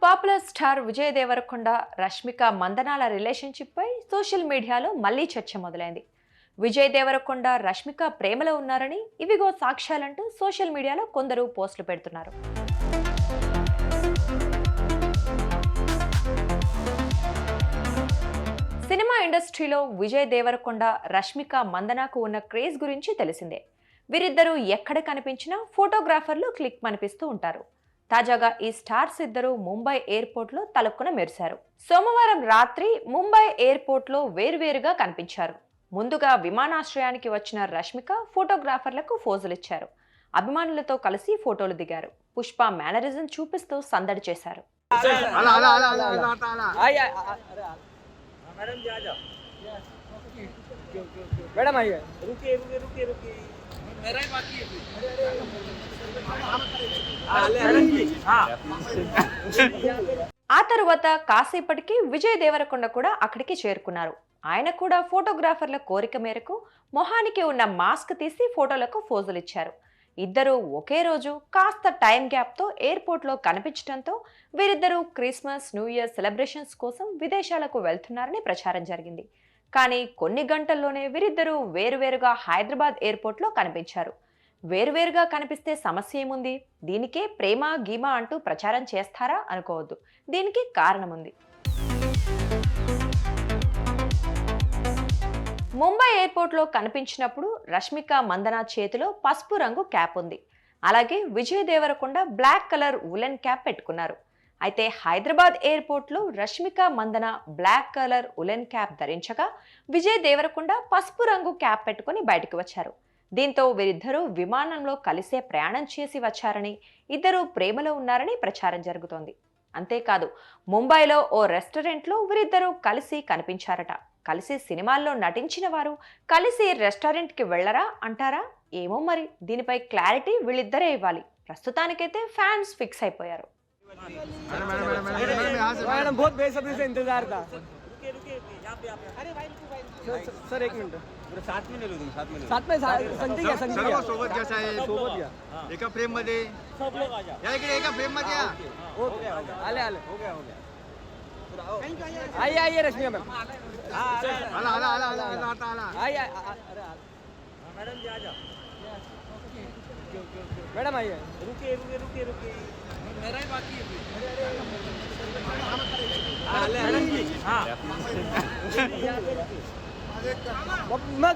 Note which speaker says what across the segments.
Speaker 1: Popular star Vijay Deverakonda Rashmika Mandanna relationship పై social మీడియాలో మళ్లీ చర్చ మొదలైంది. విజయ్ దేవరకొండ రష్మిక ప్రేమలో ఉన్నారని ఇవిగో సాక్ష్యాలంటూ సోషల్ మీడియాలో కొందరు పోస్టులు పెడుతున్నారు. సినిమా ఇండస్ట్రీలో విజయ్ దేవరకొండ రష్మిక మందనాకు ఉన్న క్రేజ్ గురించి తెలిసిందే. వీరిద్దరూ ఎక్కడ కనిపించినా ఫోటోగ్రాఫర్లు క్లిక్ మనిపిస్తూ ఉంటారు. తాజాగా ఈ స్టార్స్ ఇద్దరు ముంబై ఎయిర్పోర్ట్లో తలక్కున మెరిశారు. సోమవారం రాత్రి ముంబై ఎయిర్పోర్ట్లో వేర్వేరుగా కనిపించారు. ముందుగా విమానాశ్రయానికి వచ్చిన రష్మిక ఫోటోగ్రాఫర్లకు ఫోజులిచ్చారు. అభిమానులతో కలిసి ఫోటోలు దిగారు. పుష్ప మేనరిజం చూపిస్తూ సందడి చేశారు. ఆ తరువాత కాసేపటికి విజయ్ దేవరకొండ కూడా అక్కడికి చేరుకున్నారు. ఆయన కూడా ఫోటోగ్రాఫర్ల కోరిక మేరకు మొహానికి ఉన్న మాస్క్ తీసి ఫోటోలకు ఫోజులిచ్చారు. ఇద్దరు ఒకే రోజు కాస్త టైం గ్యాప్తో ఎయిర్పోర్ట్లో కనిపించడంతో వీరిద్దరూ క్రిస్మస్ న్యూ ఇయర్ సెలబ్రేషన్స్ కోసం విదేశాలకు వెళ్తున్నారని ప్రచారం జరిగింది. కానీ కొన్ని గంటల్లోనే వీరిద్దరూ వేరువేరుగా హైదరాబాద్ ఎయిర్పోర్ట్లో కనిపించారు. వేరువేరుగా కనిపిస్తే సమస్య ఏముంది? దీనికే ప్రేమ గీమా అంటూ ప్రచారం చేస్తారా అనుకోవద్దు. దీనికి కారణముంది. ముంబై ఎయిర్పోర్ట్లో కనిపించినప్పుడు రష్మిక మందన చేతిలో పసుపు రంగు క్యాప్ ఉంది. అలాగే Vijay Deverakonda black colour woollen cap పెట్టుకున్నారు. అయితే హైదరాబాద్ ఎయిర్పోర్ట్లో Rashmika Mandanna black colour woollen cap ధరించగా విజయ్ దేవరకొండ పసుపు రంగు క్యాప్ పెట్టుకుని బయటకు వచ్చారు. దీంతో వీరిద్దరూ విమానంలో కలిసే ప్రయాణం చేసి వచ్చారని, ఇద్దరూ ప్రేమలో ఉన్నారని ప్రచారం జరుగుతోంది. అంతేకాదు, ముంబైలో ఓ రెస్టారెంట్లో వీరిద్దరూ కలిసి కనిపించారట. కలిసి సినిమాల్లో నటించిన వారు కలిసి రెస్టారెంట్కి వెళ్లరా అంటారా? ఏమో మరి. దీనిపై క్లారిటీ వీళ్ళిద్దరే ఇవ్వాలి. ప్రస్తుతానికైతే ఫ్యాన్స్ ఫిక్స్ అయిపోయారు.
Speaker 2: सर एक मिनट साथ में ले लो तुम साथ में संजय क्या सोबत कैसा है सोबत क्या एका फ्रेम मध्ये सब लोग आ जा या इकडे एका फ्रेम मध्ये या हो गया आले आले हो गया आइए आइए रश्मिका मैम आला आला आला आला आता आला आइए अरे मैडम जी आ जाओ मैडम आइए रुकिए रुकिए रुकिए रुकिए मेरा ही बाकी है मैडम जी हां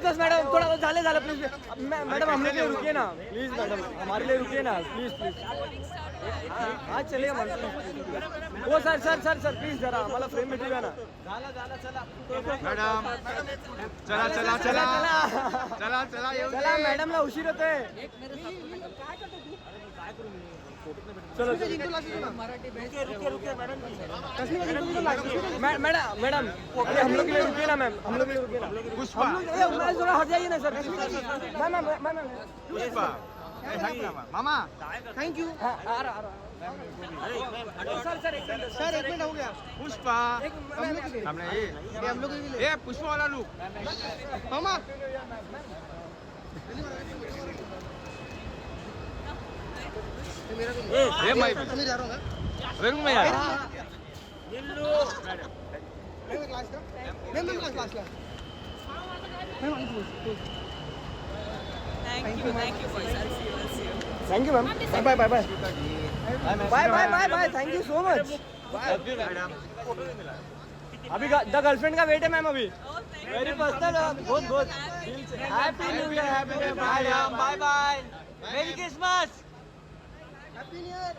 Speaker 2: बस मैडम थोड़ा झाले झाले प्लीज मैडम हम लोग रुकिए ना प्लीज मैडम हमारे लिए रुकिए ना प्लीज प्लीज हाँ चलिए वो sir sir sir sir please जरा हमारा फ्रेम मिटेगा ना चला मैडम चला चला चला चला चला चला मैडम ला उशीर होतोय चलो रुकिए मैडम मैडम हम लोग के लिए रुकिए ना मैम हम लोग के लिए रुकिए ना पुष्पा थोड़ा हट जाइए ना सर मैम पुष्पा मामा थैंक यू आ रहा सर एक मिनट हो गया पुष्पा हमने ये हम लोग ये पुष्पा वाला लुक मामा ये मैं जा रहा हूं वेरू में यार निल्लू मैं क्लास का मैं क्लास का thank you thank you ma'am bye bye bye bye bye bye bye thank you so much madam अभी द गर्लफ्रेंड का वेट है मैम अभी वेरी पर्सनल बहुत बहुत happy new year happy bye bye bye merry Christmas happy new year